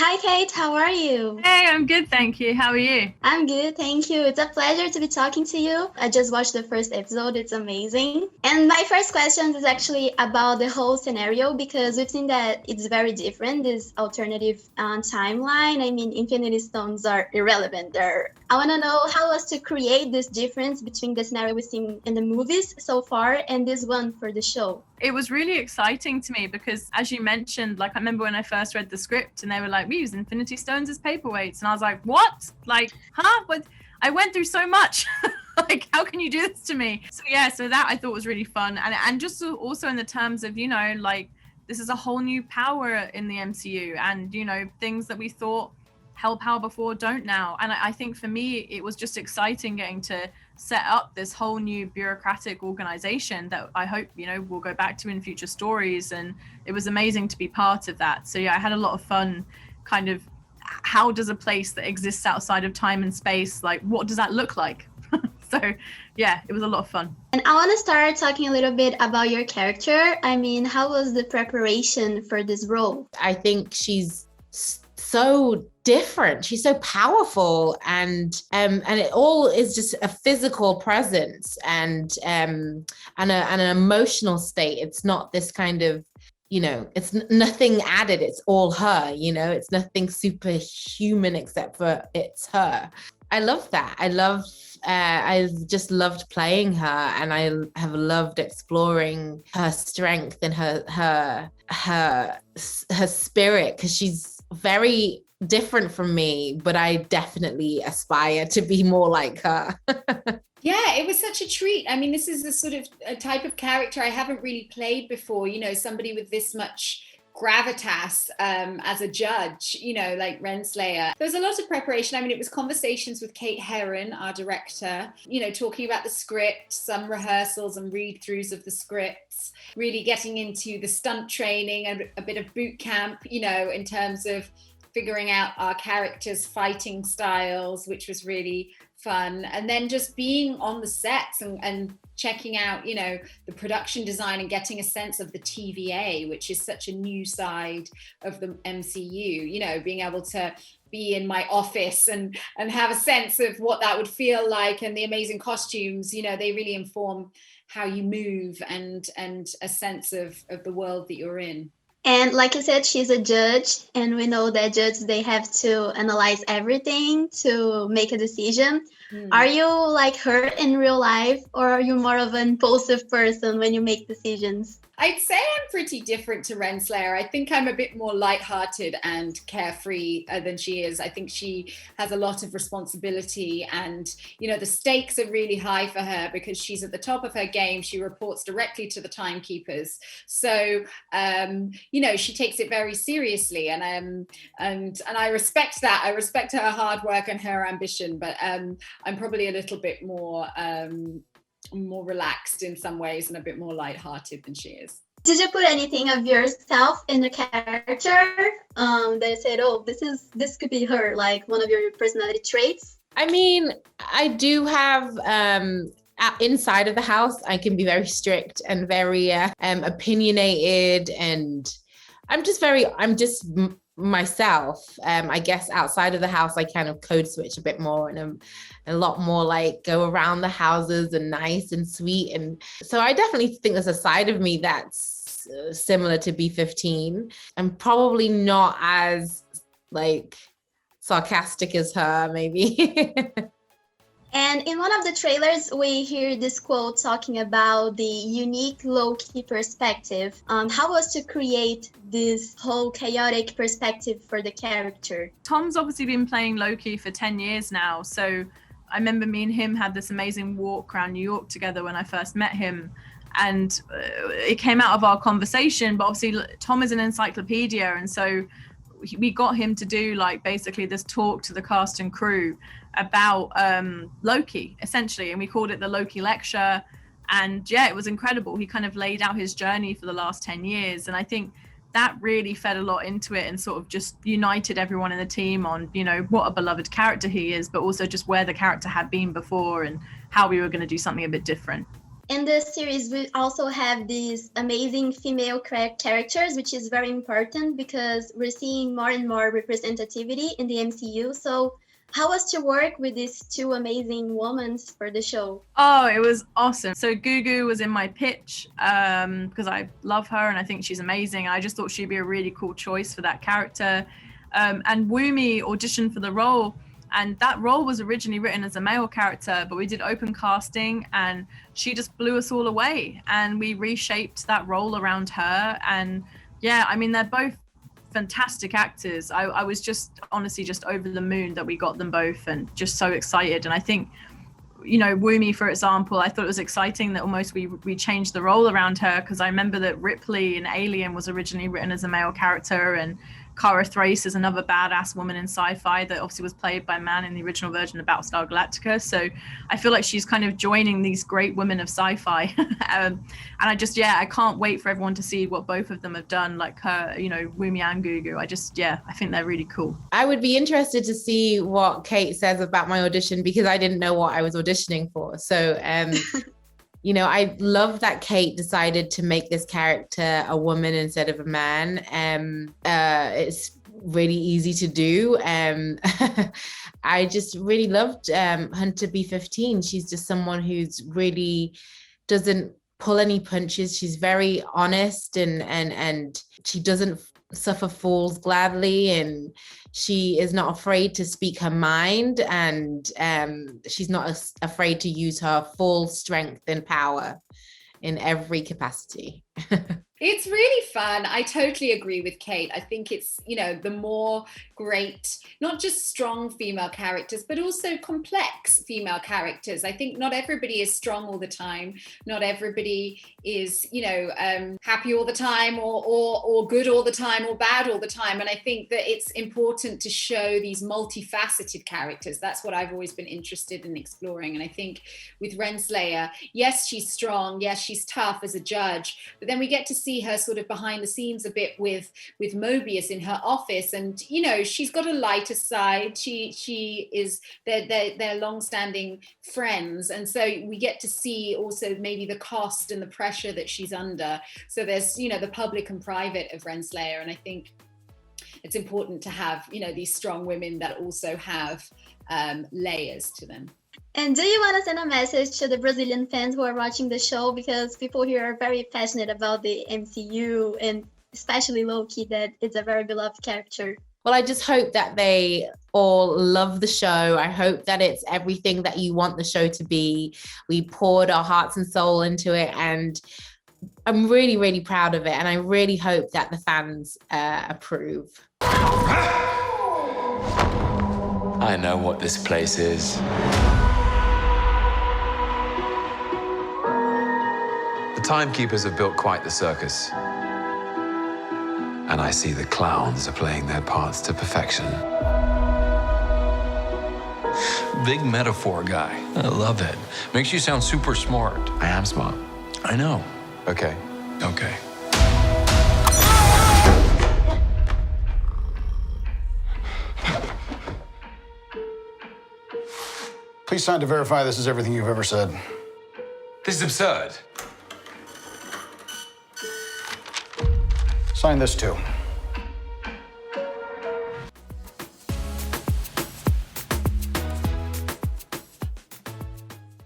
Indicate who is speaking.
Speaker 1: Hi Kate, how are you?
Speaker 2: Hey, I'm good, thank you. How are you?
Speaker 1: I'm good, thank you. It's a pleasure to be talking to you. I just watched the first episode, it's amazing. And my first question is actually about the whole scenario because we've seen that it's very different, this alternative timeline. I mean, Infinity Stones are irrelevant there. I want to know how was to create this difference between the scenario we've seen in the movies so far and this one for the show.
Speaker 2: It was really exciting to me because, as you mentioned, like I remember when I first read the script and they were like, we use Infinity Stones as paperweights. And I was like, what? Like, huh? But I went through so much. Like, how can you do this to me? So that I thought was really fun. And just also in the terms of, like, this is a whole new power in the MCU and, things that we thought held power before don't now. And I think for me, it was just exciting getting to set up this whole new bureaucratic organization that I hope, we'll go back to in future stories. And it was amazing to be part of that. So yeah, I had a lot of fun kind of how does a place that exists outside of time and space, like what does that look like? So yeah, it was a lot of fun.
Speaker 1: And I want to start talking a little bit about your character. I mean, how was the preparation for this role?
Speaker 3: I think she's so different. She's so powerful, and it all is just a physical presence and an emotional state. It's not this kind of, it's nothing added. It's all her. It's nothing superhuman except for it's her. I love that. I just loved playing her, and I have loved exploring her strength and her spirit, because she's very different from me, but I definitely aspire to be more like her.
Speaker 4: Yeah, it was such a treat. I mean, this is a type of character I haven't really played before, somebody with this much gravitas as a judge, like Renslayer. There was a lot of preparation. I mean, it was conversations with Kate Herron, our director, talking about the script, some rehearsals and read-throughs of the scripts, really getting into the stunt training and a bit of boot camp, in terms of figuring out our characters' fighting styles, which was really fun. And then just being on the sets and checking out, the production design and getting a sense of the TVA, which is such a new side of the MCU, being able to be in my office and have a sense of what that would feel like, and the amazing costumes, they really inform how you move and a sense of the world that you're in.
Speaker 1: And like you said, she's a judge, and we know that judges, they have to analyze everything to make a decision. Are you like her in real life, or are you more of an impulsive person when you make decisions?
Speaker 4: I'd say I'm pretty different to Renslayer. I think I'm a bit more lighthearted and carefree than she is. I think she has a lot of responsibility, and, the stakes are really high for her because she's at the top of her game. She reports directly to the timekeepers. So, she takes it very seriously, and I respect that. I respect her hard work and her ambition, but I'm probably a little bit more relaxed in some ways and a bit more lighthearted than she is.
Speaker 1: Did you put anything of yourself in the character that said, oh, this could be her, like one of your personality traits?
Speaker 3: I mean, I do have inside of the house, I can be very strict and very opinionated, and I'm just myself. I guess outside of the house, I kind of code switch a bit more, and I'm a lot more like go around the houses and nice and sweet. And so I definitely think there's a side of me that's similar to B15. I'm probably not as like sarcastic as her, maybe.
Speaker 1: And in one of the trailers, we hear this quote talking about the unique Loki perspective. How was to create this whole chaotic perspective for the character?
Speaker 2: Tom's obviously been playing Loki for 10 years now. So I remember me and him had this amazing walk around New York together when I first met him. And it came out of our conversation, but obviously Tom is an encyclopedia. And so we got him to do like basically this talk to the cast and crew about Loki, essentially, and we called it the Loki lecture. And yeah, it was incredible. He kind of laid out his journey for the last 10 years, and I think that really fed a lot into it and sort of just united everyone in the team on, what a beloved character he is, but also just where the character had been before and how we were going to do something a bit different.
Speaker 1: In this series, we also have these amazing female characters, which is very important because we're seeing more and more representativity in the MCU. So how was to work with these two amazing women for the show?
Speaker 2: Oh, it was awesome. So Gugu was in my pitch because I love her and I think she's amazing. I just thought she'd be a really cool choice for that character. And Wunmi auditioned for the role. And that role was originally written as a male character, but we did open casting and she just blew us all away. And we reshaped that role around her. And yeah, I mean, they're both fantastic actors. I was just honestly just over the moon that we got them both and just so excited. And I think, you know, Wunmi, for example, I thought it was exciting that almost we changed the role around her, because I remember that Ripley in Alien was originally written as a male character, and Kara Thrace is another badass woman in sci-fi that obviously was played by a man in the original version of Battlestar Galactica. So I feel like she's kind of joining these great women of sci-fi. And I just, yeah, I can't wait for everyone to see what both of them have done, like her, you know, Wunmi and Gugu. I think they're really cool.
Speaker 3: I would be interested to see what Kate says about my audition, because I didn't know what I was auditioning for. So, you know, I love that Kate decided to make this character a woman instead of a man. It's really easy to do. I just really loved Hunter B15. She's just someone who's really doesn't pull any punches. She's very honest and she doesn't suffer fools gladly, and she is not afraid to speak her mind, and she's not afraid to use her full strength and power in every capacity.
Speaker 4: It's really fun. I totally agree with Kate. I think it's, you know, the more great, not just strong female characters, but also complex female characters. I think not everybody is strong all the time. Not everybody is, you know, happy all the time or good all the time or bad all the time. And I think that it's important to show these multifaceted characters. That's what I've always been interested in exploring. And I think with Renslayer, yes, she's strong. Yes, she's tough as a judge, but then we get to see her sort of behind the scenes a bit with Mobius in her office, and you know, she's got a lighter side. She is they're long-standing friends, and so we get to see also maybe the cost and the pressure that she's under. So there's, you know, the public and private of Renslayer, and I think it's important to have, you know, these strong women that also have layers to them.
Speaker 1: And do you want to send a message to the Brazilian fans who are watching the show? Because people here are very passionate about the MCU, and especially Loki, that is a very beloved character.
Speaker 3: Well, I just hope that they all love the show. I hope that it's everything that you want the show to be. We poured our hearts and soul into it, and I'm really, really proud of it. And I really hope that the fans approve.
Speaker 5: I know what this place is. The timekeepers have built quite the circus. And I see the clowns are playing their parts to perfection. Big metaphor guy. I love it. Makes you sound super smart. I am smart. I know. Okay.
Speaker 6: Please sign to verify this is everything you've ever said.
Speaker 5: This is absurd.
Speaker 6: Sign this too.